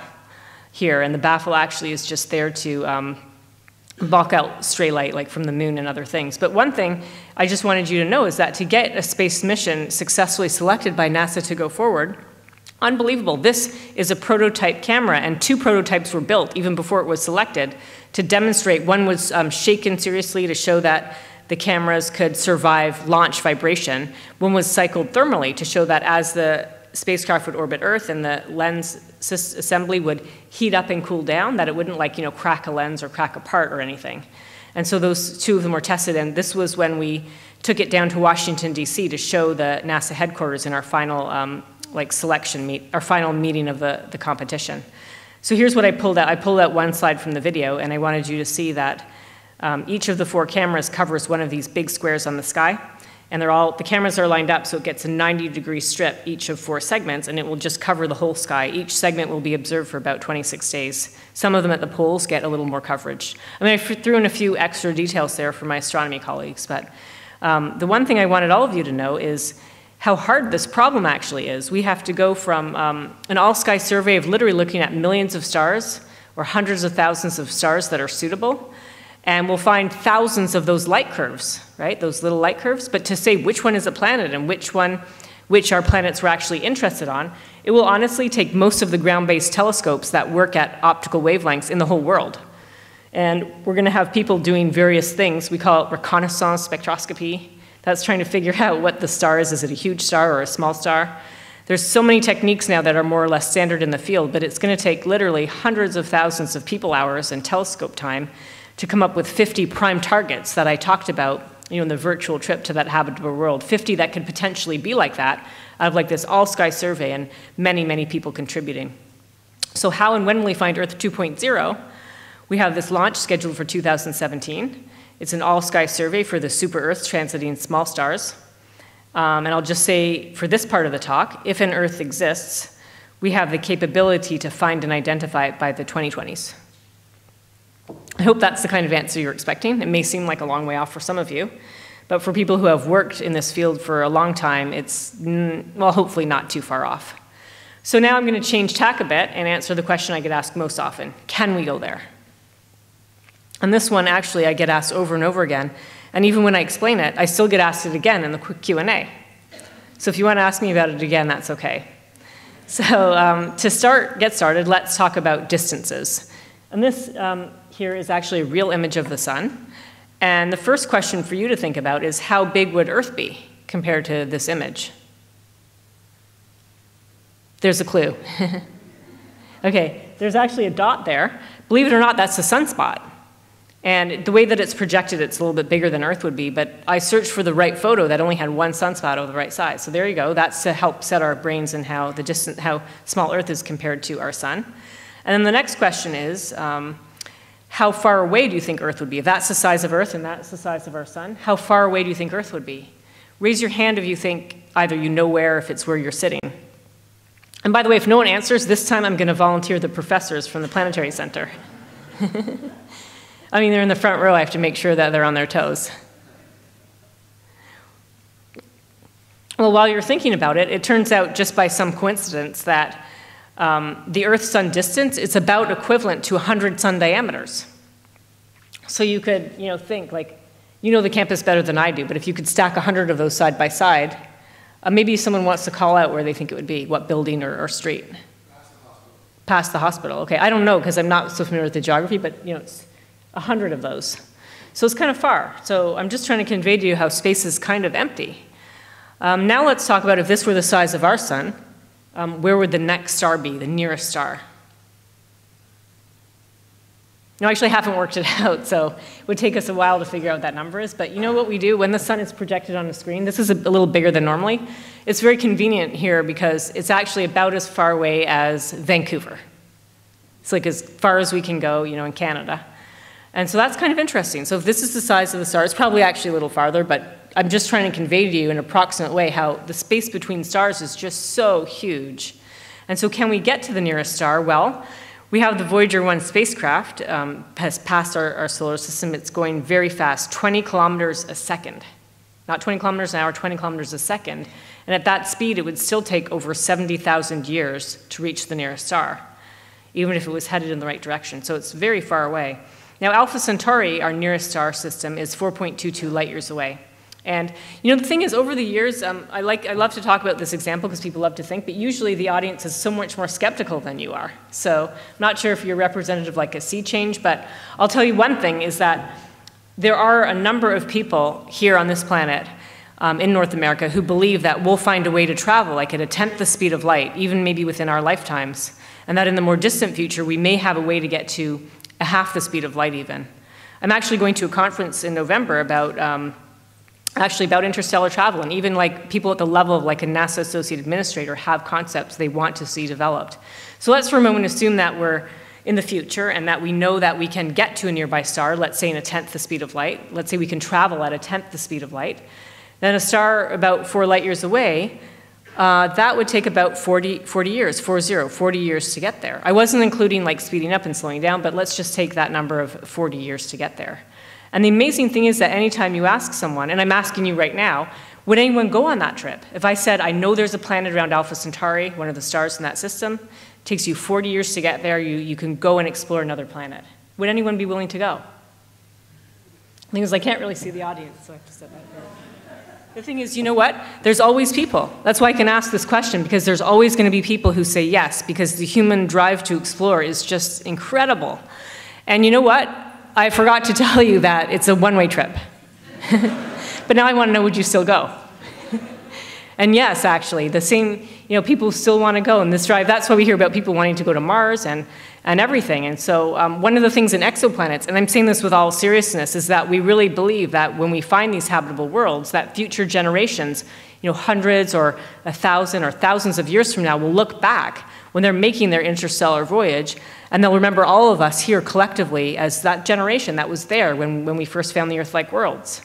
here, and the baffle actually is just there to block out stray light like from the moon and other things. But one thing I just wanted you to know is that to get a space mission successfully selected by NASA to go forward, Unbelievable. This is a prototype camera, and 2 prototypes were built even before it was selected to demonstrate. One was shaken seriously to show that the cameras could survive launch vibration. One was cycled thermally to show that as the spacecraft would orbit Earth and the lens assembly would heat up and cool down, that it wouldn't crack a lens or crack apart or anything. And so those 2 of them were tested, and this was when we took it down to Washington, D.C. to show the NASA headquarters in our final our final meeting of the competition. So here's what I pulled out. I pulled out one slide from the video, and I wanted you to see that each of the 4 cameras covers one of these big squares on the sky. And the cameras are lined up so it gets a 90-degree strip, each of 4 segments, and it will just cover the whole sky. Each segment will be observed for about 26 days. Some of them at the poles get a little more coverage. I mean, I threw in a few extra details there for my astronomy colleagues, but the one thing I wanted all of you to know is how hard this problem actually is. We have to go from an all-sky survey of literally looking at millions of stars or hundreds of thousands of stars that are suitable, and we'll find thousands of those light curves, right? Those little light curves. But to say which one is a planet and which our planets we're actually interested on, it will honestly take most of the ground-based telescopes that work at optical wavelengths in the whole world. And we're going to have people doing various things. We call it reconnaissance spectroscopy. That's trying to figure out what the star is. Is it a huge star or a small star? There's so many techniques now that are more or less standard in the field, but it's going to take literally hundreds of thousands of people hours and telescope time to come up with 50 prime targets that I talked about, in the virtual trip to that habitable world. 50 that could potentially be like that, out of this all-sky survey, and many, many people contributing. So how and when will we find Earth 2.0? We have this launch scheduled for 2017. It's an all-sky survey for the super-Earths transiting small stars. And I'll just say, for this part of the talk, if an Earth exists, we have the capability to find and identify it by the 2020s. I hope that's the kind of answer you're expecting. It may seem like a long way off for some of you, but for people who have worked in this field for a long time, it's, well, hopefully not too far off. So now I'm going to change tack a bit and answer the question I get asked most often. Can we go there? And this one, actually, I get asked over and over again. And even when I explain it, I still get asked it again in the quick Q&A. So if you want to ask me about it again, that's okay. So to get started, let's talk about distances. And this here is actually a real image of the sun. And the first question for you to think about is, how big would Earth be compared to this image? There's a clue. Okay, there's actually a dot there. Believe it or not, that's a sunspot. And the way that it's projected, it's a little bit bigger than Earth would be, but I searched for the right photo that only had one sunspot over the right side. So there you go. That's to help set our brains in how small Earth is compared to our sun. And then the next question is, how far away do you think Earth would be? If that's the size of Earth and that's the size of our sun, how far away do you think Earth would be? Raise your hand if you think either you know where, if it's where you're sitting. And by the way, if no one answers, this time I'm going to volunteer the professors from the Planetary Center. I mean, they're in the front row. I have to make sure that they're on their toes. Well, while you're thinking about it, it turns out just by some coincidence that the Earth-Sun distance is about equivalent to 100 sun diameters. So you could, think like, the campus better than I do, but if you could stack 100 of those side by side, maybe someone wants to call out where they think it would be, what building or street. Past the hospital. Okay, I don't know because I'm not so familiar with the geography, but it's 100 of those. So it's kind of far. So I'm just trying to convey to you how space is kind of empty. Now let's talk about if this were the size of our sun, where would the next star be, the nearest star? No, I actually haven't worked it out, so it would take us a while to figure out what that number is. But you know what we do when the sun is projected on the screen? This is a little bigger than normally. It's very convenient here because it's actually about as far away as Vancouver. It's like as far as we can go, in Canada. And so that's kind of interesting. So if this is the size of the star, it's probably actually a little farther, but I'm just trying to convey to you in an approximate way how the space between stars is just so huge. And so can we get to the nearest star? Well, we have the Voyager 1 spacecraft, has passed our solar system. It's going very fast, 20 kilometers a second. Not 20 kilometers an hour, 20 kilometers a second. And at that speed, it would still take over 70,000 years to reach the nearest star, even if it was headed in the right direction. So it's very far away. Now, Alpha Centauri, our nearest star system, is 4.22 light years away. And you know, the thing is, over the years, I love to talk about this example because people love to think, but usually the audience is so much more skeptical than you are. So I'm not sure if you're representative like a sea change, but I'll tell you one thing is that there are a number of people here on this planet in North America who believe that we'll find a way to travel like at a tenth the speed of light, even maybe within our lifetimes, and that in the more distant future, we may have a way to get to a half the speed of light even. I'm actually going to a conference in November about interstellar travel, and even like people at the level of like a NASA associate administrator have concepts they want to see developed. So let's for a moment assume that we're in the future and that we know that we can get to a nearby star, let's say in a tenth the speed of light. Let's say we can travel at a tenth the speed of light. Then a star about 4 light years away, that would take about 40 years to get there. I wasn't including like speeding up and slowing down, but let's just take that number of 40 years to get there. And the amazing thing is that anytime you ask someone, and I'm asking you right now, would anyone go on that trip? If I said, I know there's a planet around Alpha Centauri, one of the stars in that system, it takes you 40 years to get there, you can go and explore another planet. Would anyone be willing to go? The thing is, I can't really see the audience, so I have to step back there. The thing is, you know what? There's always people. That's why I can ask this question, because there's always going to be people who say yes, because the human drive to explore is just incredible. And you know what? I forgot to tell you that it's a one-way trip. But now I want to know, would you still go? And yes, actually, the same, you know, people still want to go in this drive. That's why we hear about people wanting to go to Mars and everything. And so one of the things in exoplanets, and I'm saying this with all seriousness, is that we really believe that when we find these habitable worlds, that future generations, you know, hundreds or 1,000 or thousands of years from now will look back when they're making their interstellar voyage, and they'll remember all of us here collectively as that generation that was there when we first found the Earth-like worlds.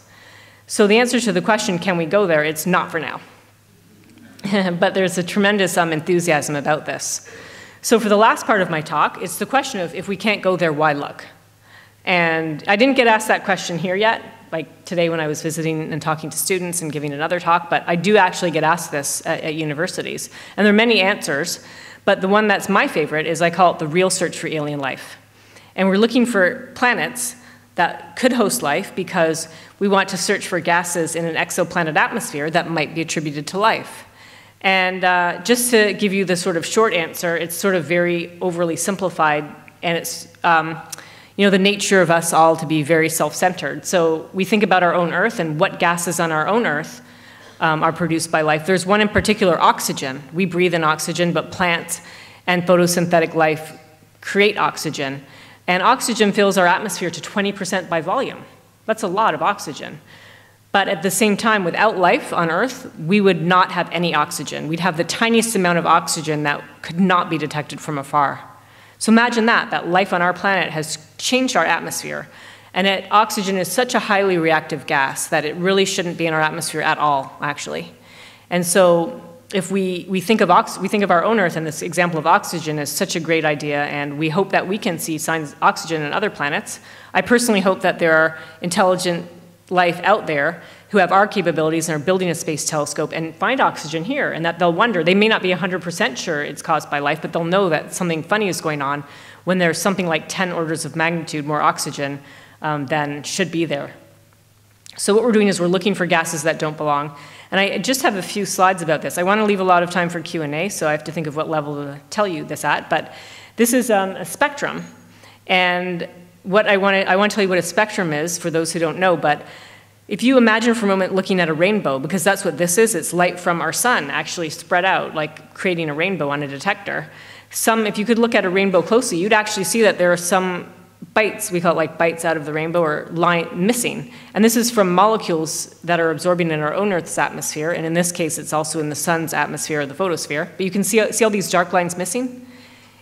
So the answer to the question, can we go there, it's not for now. But there's a tremendous enthusiasm about this. So for the last part of my talk, it's the question of if we can't go there, why look? And I didn't get asked that question here yet, like today when I was visiting and talking to students and giving another talk, but I do actually get asked this at universities. And there are many answers, but the one that's my favorite is I call it the real search for alien life. And we're looking for planets that could host life because we want to search for gases in an exoplanet atmosphere that might be attributed to life. And just to give you the sort of short answer, it's sort of very overly simplified, and it's you know, the nature of us all to be very self-centered. So we think about our own Earth and what gases on our own Earth are produced by life. There's one in particular, oxygen. We breathe in oxygen, but plants and photosynthetic life create oxygen. And oxygen fills our atmosphere to 20% by volume. That's a lot of oxygen. But at the same time, without life on Earth, we would not have any oxygen. We'd have the tiniest amount of oxygen that could not be detected from afar. So imagine that life on our planet has changed our atmosphere. And oxygen is such a highly reactive gas that it really shouldn't be in our atmosphere at all, actually. And so if we think of our own Earth, and this example of oxygen is such a great idea, and we hope that we can see signs of oxygen on other planets. I personally hope that there are intelligent life out there who have our capabilities and are building a space telescope and find oxygen here, and that they'll wonder, they may not be 100% sure it's caused by life, but they'll know that something funny is going on when there's something like 10 orders of magnitude more oxygen than should be there. So what we're doing is we're looking for gases that don't belong. And I just have a few slides about this. I want to leave a lot of time for Q&A, so I have to think of what level to tell you this at. But this is a spectrum. And what I want to tell you what a spectrum is for those who don't know. But if you imagine for a moment looking at a rainbow, because that's what this is, it's light from our sun actually spread out, like creating a rainbow on a detector. If you could look at a rainbow closely, you'd actually see that there are some bites, we call it like bites out of the rainbow, or missing. And this is from molecules that are absorbing in our own Earth's atmosphere, and in this case, it's also in the sun's atmosphere, or the photosphere. But you can see all these dark lines missing?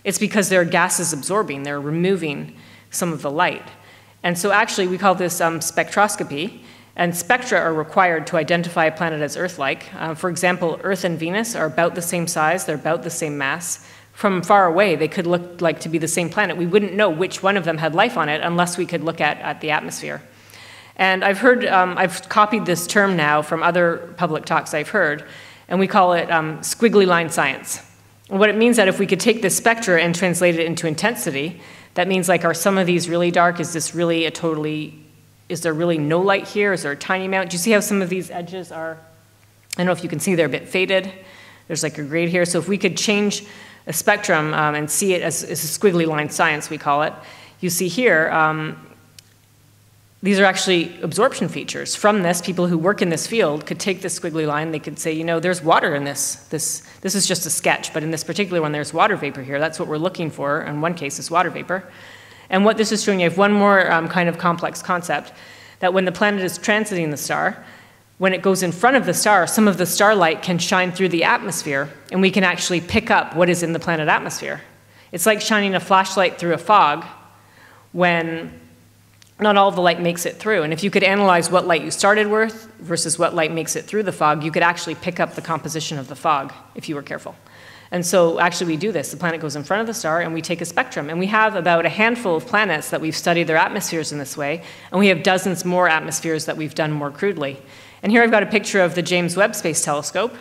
It's because there are gases absorbing, they're removing some of the light. And so actually, we call this spectroscopy, and spectra are required to identify a planet as Earth-like. For example, Earth and Venus are about the same size, they're about the same mass. From far away, they could look like to be the same planet. We wouldn't know which one of them had life on it unless we could look at the atmosphere. And I've copied this term now from other public talks I've heard, and we call it squiggly line science. And what it means that if we could take this spectra and translate it into intensity, that means like, are some of these really dark? Is this really a totally is there really no light here? Is there a tiny amount? Do you see how some of these edges are, I don't know if you can see they're a bit faded. There's like a grade here. So if we could change a spectrum and see it as a squiggly line science, we call it, you see here, these are actually absorption features. From this, people who work in this field could take this squiggly line, they could say, you know, there's water in this. This is just a sketch, but in this particular one, there's water vapor here. That's what we're looking for. In one case, is water vapor. And what this is showing you, I have one more kind of complex concept, that when the planet is transiting the star, when it goes in front of the star, some of the starlight can shine through the atmosphere, and we can actually pick up what is in the planet atmosphere. It's like shining a flashlight through a fog when not all of the light makes it through. And if you could analyze what light you started with versus what light makes it through the fog, you could actually pick up the composition of the fog if you were careful. And so actually we do this. The planet goes in front of the star and we take a spectrum. And we have about a handful of planets that we've studied their atmospheres in this way. And we have dozens more atmospheres that we've done more crudely. And here I've got a picture of the James Webb Space Telescope.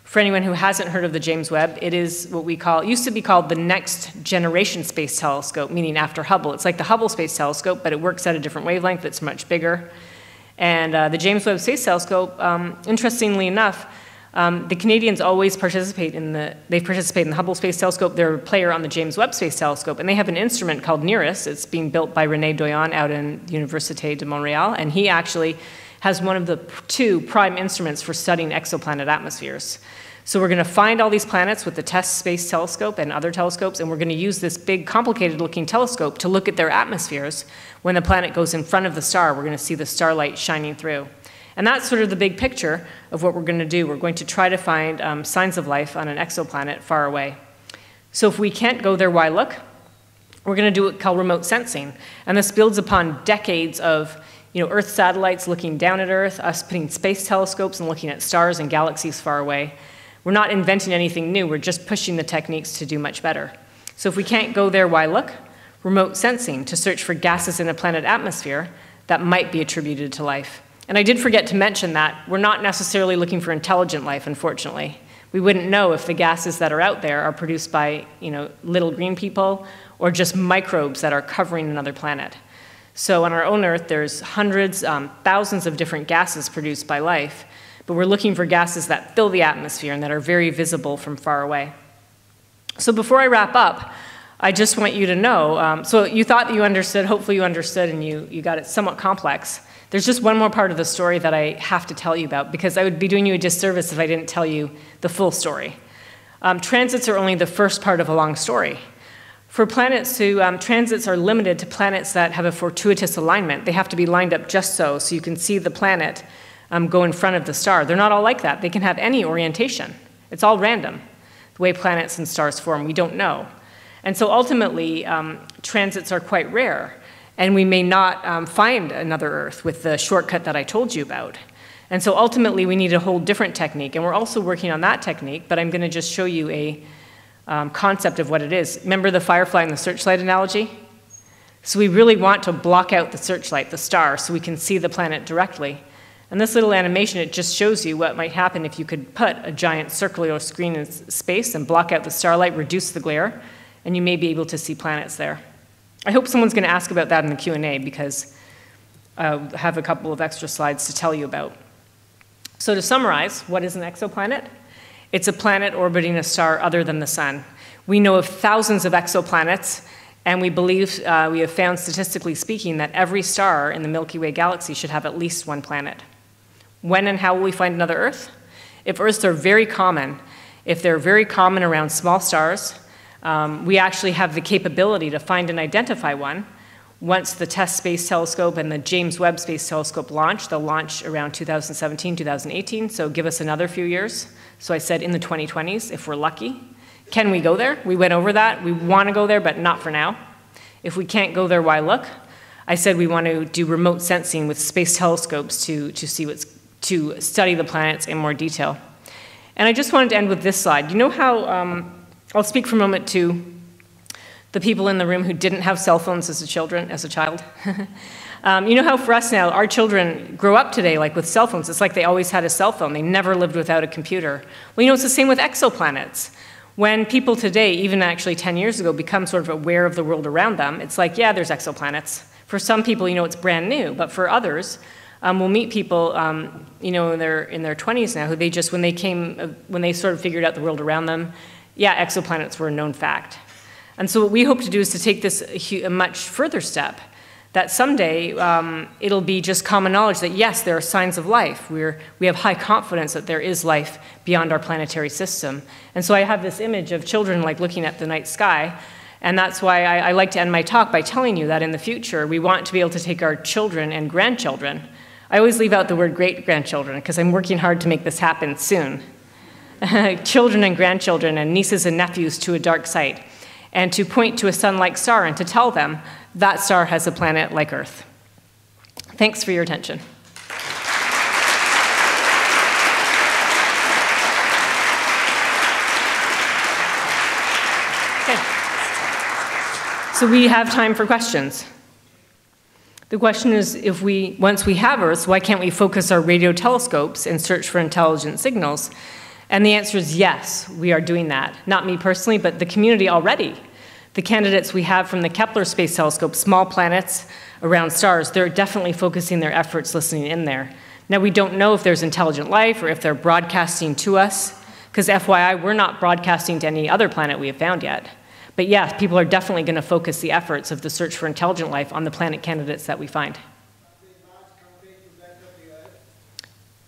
For anyone who hasn't heard of the James Webb, it is what we call, it used to be called the Next Generation Space Telescope, meaning after Hubble. It's like the Hubble Space Telescope, but it works at a different wavelength. It's much bigger. And the James Webb Space Telescope, interestingly enough, the Canadians always participate in they participate in the Hubble Space Telescope. They're a player on the James Webb Space Telescope, and they have an instrument called NIRISS. It's being built by René Doyon out in Université de Montréal, and he actually has one of the two prime instruments for studying exoplanet atmospheres. So we're going to find all these planets with the TESS Space Telescope and other telescopes, and we're going to use this big, complicated-looking telescope to look at their atmospheres. When the planet goes in front of the star, we're going to see the starlight shining through. And that's sort of the big picture of what we're going to do. We're going to try to find signs of life on an exoplanet far away. So if we can't go there, why look? We're going to do what we call remote sensing. And this builds upon decades of Earth satellites looking down at Earth, us putting space telescopes and looking at stars and galaxies far away. We're not inventing anything new. We're just pushing the techniques to do much better. So if we can't go there, why look? Remote sensing to search for gases in a planet atmosphere that might be attributed to life. And I did forget to mention that we're not necessarily looking for intelligent life, unfortunately. We wouldn't know if the gases that are out there are produced by little green people or just microbes that are covering another planet. So on our own Earth, there's hundreds, thousands of different gases produced by life, but we're looking for gases that fill the atmosphere and that are very visible from far away. So before I wrap up, I just want you to know, so you thought that you understood, hopefully you understood and you got it somewhat complex. There's just one more part of the story that I have to tell you about, because I would be doing you a disservice if I didn't tell you the full story. Transits are only the first part of a long story. For planets transits are limited to planets that have a fortuitous alignment. They have to be lined up just so you can see the planet go in front of the star. They're not all like that. They can have any orientation. It's all random. The way planets and stars form, we don't know. And so ultimately, transits are quite rare. And we may not find another Earth with the shortcut that I told you about. And so ultimately, we need a whole different technique. And we're also working on that technique, but I'm going to just show you a concept of what it is. Remember the firefly and the searchlight analogy? So we really want to block out the searchlight, the star, so we can see the planet directly. And this little animation, it just shows you what might happen if you could put a giant circular screen in space and block out the starlight, reduce the glare, and you may be able to see planets there. I hope someone's going to ask about that in the Q&A, because I have a couple of extra slides to tell you about. So to summarize, what is an exoplanet? It's a planet orbiting a star other than the sun. We know of thousands of exoplanets, and we believe, we have found statistically speaking, that every star in the Milky Way galaxy should have at least one planet. When and how will we find another Earth? If Earths are very common, if they're very common around small stars, we actually have the capability to find and identify one. Once the TESS Space Telescope and the James Webb Space Telescope launch, they'll launch around 2017, 2018, so give us another few years. So I said in the 2020s, if we're lucky. Can we go there? We went over that. We want to go there, but not for now. If we can't go there, why look? I said we want to do remote sensing with space telescopes to study the planets in more detail. And I just wanted to end with this slide. You know how, I'll speak for a moment to the people in the room who didn't have cell phones as a child. You know how for us now, our children grow up today like with cell phones. It's like they always had a cell phone. They never lived without a computer. Well, you know, it's the same with exoplanets. When people today, even actually 10 years ago, become sort of aware of the world around them, it's like, yeah, there's exoplanets. For some people, it's brand new, but for others, we'll meet people, in their 20s now, who when they sort of figured out the world around them, yeah, exoplanets were a known fact. And so what we hope to do is to take this a much further step, that someday it'll be just common knowledge that yes, there are signs of life. We have high confidence that there is life beyond our planetary system. And so I have this image of children like looking at the night sky, and that's why I like to end my talk by telling you that in the future we want to be able to take our children and grandchildren. I always leave out the word great-grandchildren because I'm working hard to make this happen soon. Children and grandchildren and nieces and nephews to a dark site, and to point to a sun-like star and to tell them that star has a planet like Earth. Thanks for your attention. Okay. So we have time for questions. The question is, once we have Earth, why can't we focus our radio telescopes and search for intelligent signals? And the answer is yes, we are doing that. Not me personally, but the community already. The candidates we have from the Kepler Space Telescope, small planets around stars, they're definitely focusing their efforts listening in there. Now, we don't know if there's intelligent life or if they're broadcasting to us, because FYI, we're not broadcasting to any other planet we have found yet. But yeah, people are definitely going to focus the efforts of the search for intelligent life on the planet candidates that we find.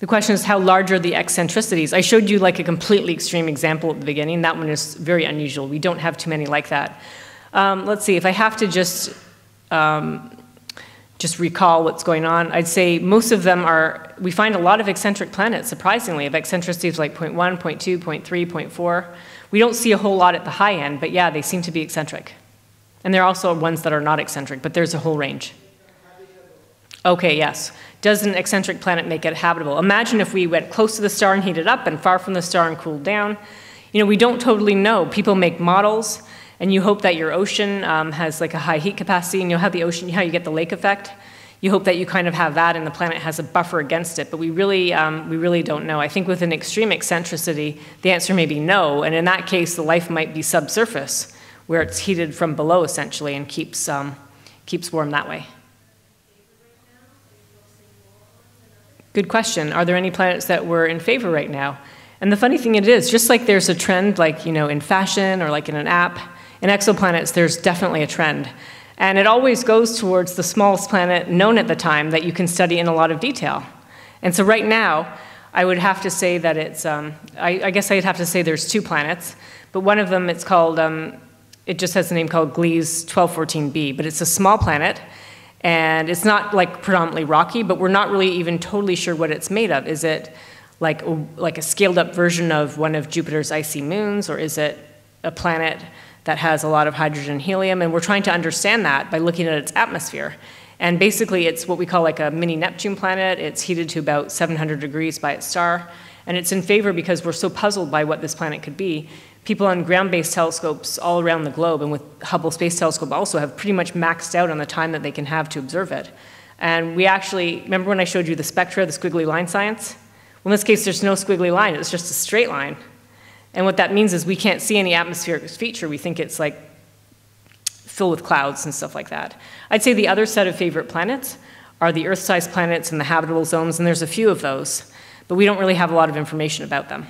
The question is, how large are the eccentricities? I showed you like a completely extreme example at the beginning. That one is very unusual. We don't have too many like that. Let's see, if I have to just recall what's going on, I'd say most of them we find a lot of eccentric planets, surprisingly, of eccentricities like 0.1, 0.2, 0.3, 0.4. We don't see a whole lot at the high end, but yeah, they seem to be eccentric. And there are also ones that are not eccentric, but there's a whole range. Okay, yes. Does an eccentric planet make it habitable? Imagine if we went close to the star and heated up and far from the star and cooled down. We don't totally know. People make models, and you hope that your ocean has like a high heat capacity, and you'll have the ocean, how you get the lake effect. You hope that you kind of have that and the planet has a buffer against it, but we really don't know. I think with an extreme eccentricity, the answer may be no, and in that case, the life might be subsurface, where it's heated from below, essentially, and keeps warm that way. Good question. Are there any planets that we're in favor right now? And the funny thing it is, just like there's a trend, like, in fashion or like in an app, in exoplanets, there's definitely a trend. And it always goes towards the smallest planet known at the time that you can study in a lot of detail. And so right now, I would have to say that it's, I guess I'd have to say there's two planets, but one of them, it's called, it just has a name called Gliese 1214b, but it's a small planet. And it's not like predominantly rocky, but we're not really even totally sure what it's made of. Is it like a scaled up version of one of Jupiter's icy moons, or is it a planet that has a lot of hydrogen and helium? And we're trying to understand that by looking at its atmosphere. And basically it's what we call like a mini Neptune planet. It's heated to about 700 degrees by its star. And it's in favor because we're so puzzled by what this planet could be. People on ground-based telescopes all around the globe, and with Hubble Space Telescope also, have pretty much maxed out on the time that they can have to observe it. And we actually, remember when I showed you the spectra, the squiggly line science? Well, in this case, there's no squiggly line, it's just a straight line. And what that means is we can't see any atmospheric feature. We think it's like filled with clouds and stuff like that. I'd say the other set of favorite planets are the Earth-sized planets in the habitable zones, and there's a few of those, but we don't really have a lot of information about them.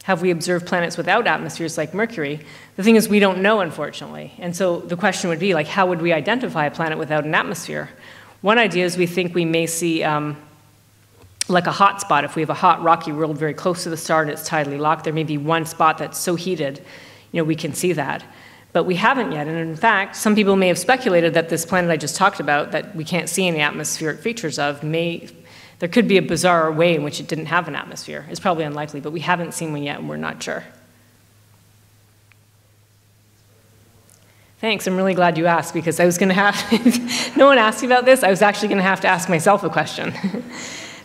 Have we observed planets without atmospheres like Mercury? The thing is, we don't know, unfortunately. And so the question would be, like, how would we identify a planet without an atmosphere? One idea is we think we may see like a hot spot. If we have a hot, rocky world very close to the star and it's tidally locked, there may be one spot that's so heated, we can see that. But we haven't yet. And in fact, some people may have speculated that this planet I just talked about, that we can't see any atmospheric features of, there could be a bizarre way in which it didn't have an atmosphere. It's probably unlikely, but we haven't seen one yet, and we're not sure. Thanks, I'm really glad you asked, because I was going to have, no one asked me about this, I was actually going to have to ask myself a question.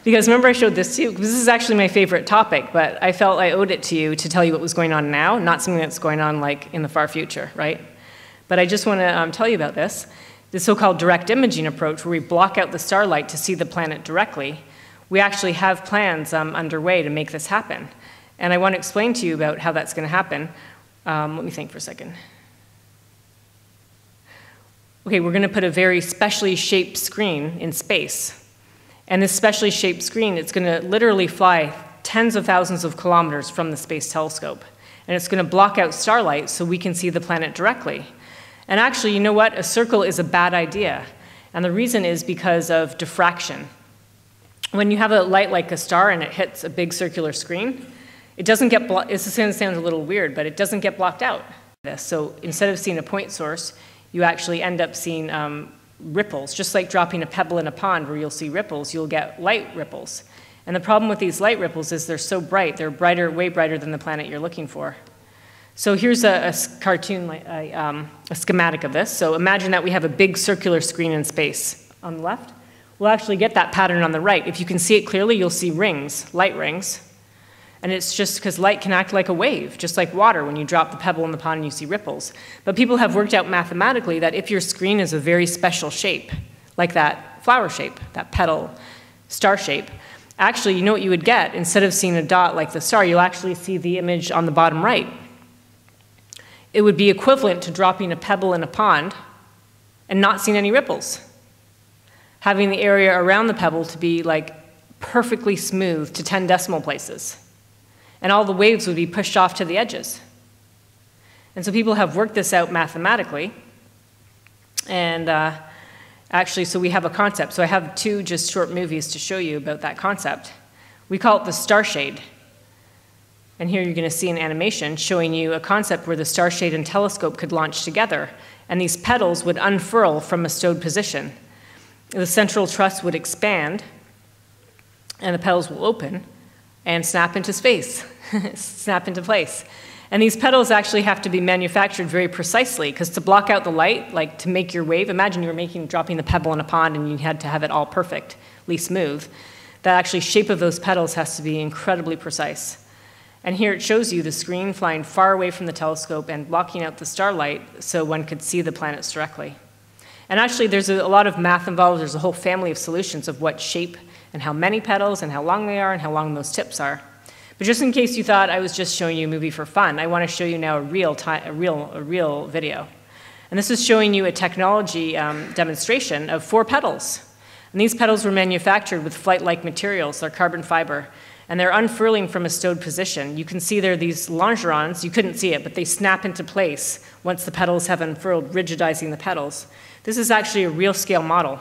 Because remember I showed this too, because this is actually my favorite topic, but I felt I owed it to you to tell you what was going on now, not something that's going on like in the far future, right? But I just want to tell you about this. The so-called direct imaging approach, where we block out the starlight to see the planet directly, we actually have plans underway to make this happen. And I want to explain to you about how that's going to happen. Let me think for a second. Okay, we're going to put a very specially shaped screen in space. And this specially shaped screen, it's going to literally fly tens of thousands of kilometers from the Space Telescope. And it's going to block out starlight so we can see the planet directly. And actually, you know what? A circle is a bad idea. And the reason is because of diffraction. When you have a light like a star and it hits a big circular screen, it doesn't get blocked. This sounds a little weird, but it doesn't get blocked out. So instead of seeing a point source, you actually end up seeing ripples. Just like dropping a pebble in a pond where you'll see ripples, you'll get light ripples. And the problem with these light ripples is they're so bright. They're brighter, way brighter than the planet you're looking for. So here's a cartoon, a schematic of this. So imagine that we have a big circular screen in space. On the left, we'll actually get that pattern on the right. If you can see it clearly, you'll see rings, light rings. And it's just because light can act like a wave, just like water when you drop the pebble in the pond and you see ripples. But people have worked out mathematically that if your screen is a very special shape, like that flower shape, that petal star shape, actually, you know what you would get? Instead of seeing a dot like the star, you'll actually see the image on the bottom right. It would be equivalent to dropping a pebble in a pond and not seeing any ripples. Having the area around the pebble to be like perfectly smooth to 10 decimal places. And all the waves would be pushed off to the edges. And so people have worked this out mathematically. And actually, so we have a concept. So I have two just short movies to show you about that concept. We call it the star shade. And here you're going to see an animation showing you a concept where the star shade and telescope could launch together. And these petals would unfurl from a stowed position. The central truss would expand, and the petals will open and snap into space, snap into place. And these petals actually have to be manufactured very precisely, because to block out the light, like to make your wave, imagine you were dropping the pebble in a pond and you had to have it all perfectly smooth. The actually shape of those petals has to be incredibly precise. And here it shows you the screen flying far away from the telescope and blocking out the starlight so one could see the planets directly. And actually, there's a lot of math involved. There's a whole family of solutions of what shape and how many petals and how long they are and how long those tips are. But just in case you thought I was just showing you a movie for fun, I want to show you now a real video. And this is showing you a technology demonstration of 4 petals. And these petals were manufactured with flight-like materials. They're carbon fiber. And they're unfurling from a stowed position. You can see there are these longerons. You couldn't see it, but they snap into place once the petals have unfurled, rigidizing the petals. This is actually a real scale model.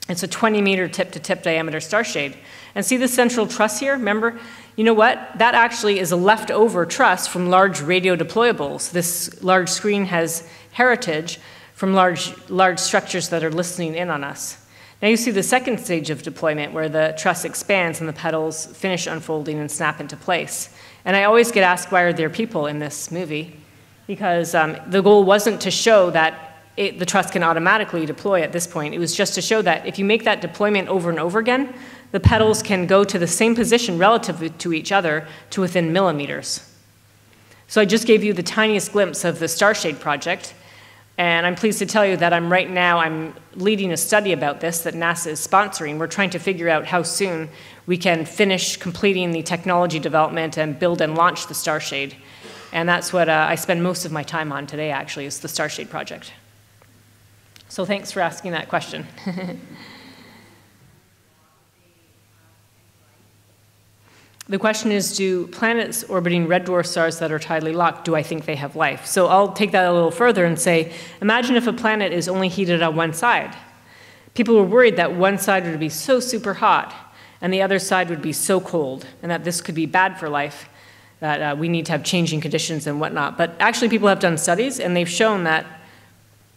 It's a 20-meter tip-to-tip diameter star shade. And see the central truss here? Remember, you know what? That actually is a leftover truss from large radio deployables. This large screen has heritage from large structures that are listening in on us. Now you see the second stage of deployment where the truss expands and the petals finish unfolding and snap into place. And I always get asked, why are there people in this movie? Because the goal wasn't to show that the truss can automatically deploy at this point. It was just to show that if you make that deployment over and over again, the petals can go to the same position relative to each other to within millimeters. So I just gave you the tiniest glimpse of the Starshade project, and I'm pleased to tell you that I'm leading a study about this that NASA is sponsoring. We're trying to figure out how soon we can finish completing the technology development and build and launch the Starshade. And that's what I spend most of my time on today, actually, is the Starshade project. So thanks for asking that question. The question is, do planets orbiting red dwarf stars that are tidally locked, do I think they have life? So I'll take that a little further and say, imagine if a planet is only heated on one side. People were worried that one side would be so super hot and the other side would be so cold, and that this could be bad for life, that we need to have changing conditions and whatnot. But actually people have done studies, and they've shown that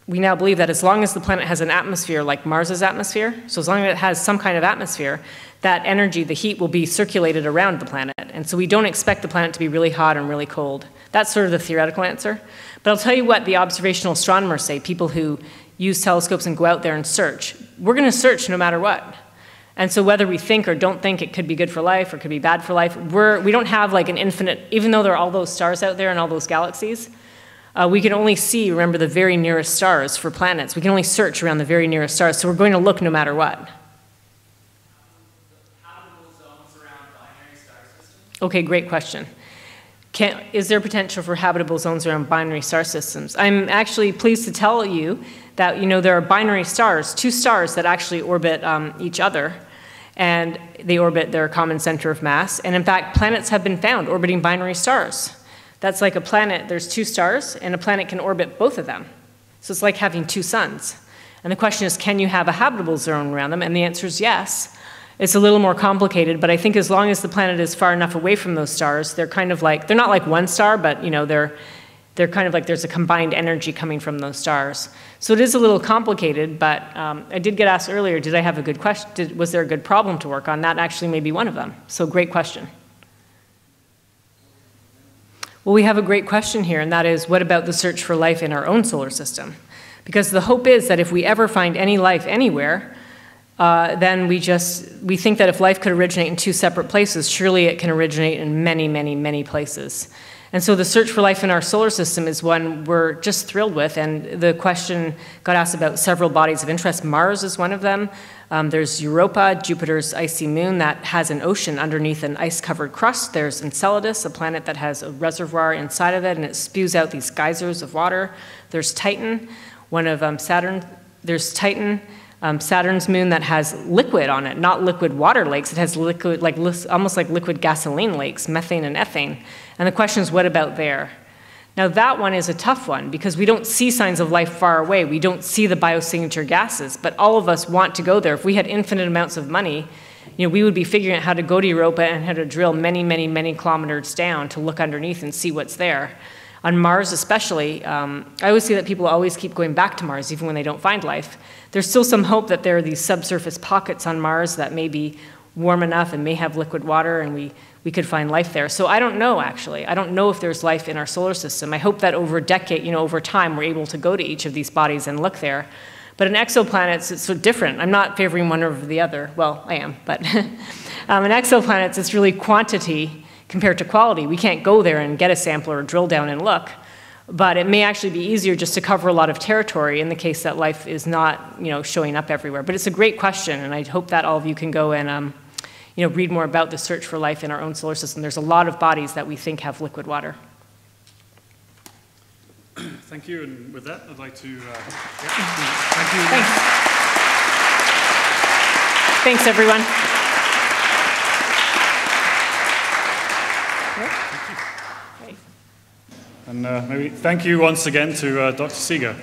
we now believe that as long as the planet has an atmosphere like Mars's atmosphere, so as long as it has some kind of atmosphere, that energy, the heat, will be circulated around the planet. And so we don't expect the planet to be really hot and really cold. That's sort of the theoretical answer. But I'll tell you what the observational astronomers say, people who use telescopes and go out there and search. We're going to search no matter what. And so whether we think or don't think it could be good for life or could be bad for life, we don't have like an infinite, even though there are all those stars out there and all those galaxies, we can only see, remember, the very nearest stars for planets. We can only search around the very nearest stars, so we're going to look no matter what. How do those zones around binary star systems? Okay, great question. Is there potential for habitable zones around binary star systems? I'm actually pleased to tell you that there are binary stars, 2 stars that actually orbit each other, and they orbit their common center of mass. And in fact, planets have been found orbiting binary stars. That's like a planet, there's 2 stars, and a planet can orbit both of them. So it's like having 2 suns. And the question is, can you have a habitable zone around them? And the answer is yes. It's a little more complicated, but I think as long as the planet is far enough away from those stars, they're kind of like, they're not like one star, but they're kind of like there's a combined energy coming from those stars. So it is a little complicated, but I did get asked earlier, did I have a good question? Was there a good problem to work on? That actually may be one of them. So great question. Well, we have a great question here, and that is, what about the search for life in our own solar system? Because the hope is that if we ever find any life anywhere, then we think that if life could originate in 2 separate places, surely it can originate in many, many, many places. And so the search for life in our solar system is one we're just thrilled with, and the question got asked about several bodies of interest. Mars is one of them. There's Europa, Jupiter's icy moon that has an ocean underneath an ice-covered crust. There's Enceladus, a planet that has a reservoir inside of it, and it spews out these geysers of water. There's Titan, one of Saturn. There's Titan, Saturn's moon that has liquid on it, not liquid water lakes. It has liquid, almost like liquid gasoline lakes, methane and ethane. And the question is, what about there? Now that one is a tough one because we don't see signs of life far away. We don't see the biosignature gases, but all of us want to go there. If we had infinite amounts of money, we would be figuring out how to go to Europa and how to drill many, many, many kilometers down to look underneath and see what's there. On Mars especially, I always see that people always keep going back to Mars even when they don't find life. There's still some hope that there are these subsurface pockets on Mars that may be warm enough and may have liquid water, and we could find life there. So I don't know, actually. I don't know if there's life in our solar system. I hope that over a decade, over time, we're able to go to each of these bodies and look there. But in exoplanets, it's so different. I'm not favoring one over the other. Well, I am, but in exoplanets, it's really quantity compared to quality. We can't go there and get a sample or drill down and look. But it may actually be easier just to cover a lot of territory in the case that life is not, showing up everywhere. But it's a great question, and I hope that all of you can go and, read more about the search for life in our own solar system. There's a lot of bodies that we think have liquid water. Thank you, and with that, I'd like to... Thank you. Thanks, everyone. And maybe thank you once again to Dr. Seager.